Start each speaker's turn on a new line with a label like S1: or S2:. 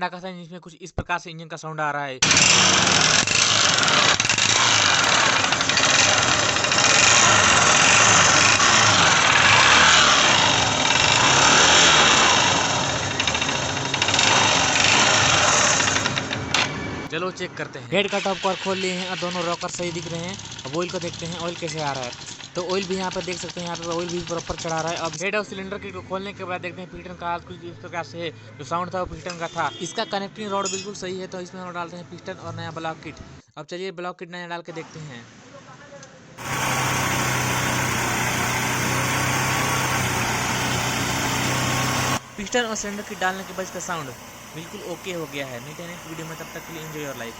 S1: रखा था जिसमें कुछ इस प्रकार से इंजन का साउंड आ रहा है। चलो चेक करते हैं। हेड का टॉप कवर खोल लिए हैं और दोनों रॉकर सही दिख रहे हैं। अब ऑयल को देखते हैं ऑयल कैसे आ रहा है। तो ऑयल भी यहाँ पर देख सकते हैं, यहाँ पे ऑयल भी प्रॉपर चढ़ा रहा है। अब हेड और सिलेंडर किट को खोलने के बाद देखते हैं पिस्टन का हाथ कुछ इस प्रकार से है। जो साउंड था वो पिस्टन का था। इसका कनेक्टिंग रॉड बिल्कुल सही है, तो इसमें हम डालते हैं पिस्टन और नया ब्लॉक किट। अब चलिए ब्लॉक किट नया डाल के देखते हैं। पिस्टन और सिलेंडर किट डालने के बाद इसका साउंड बिल्कुल ओके हो गया है। मिलते हैं नेक्स्ट वीडियो में, तब तक के लिए एंजॉय योर लाइफ।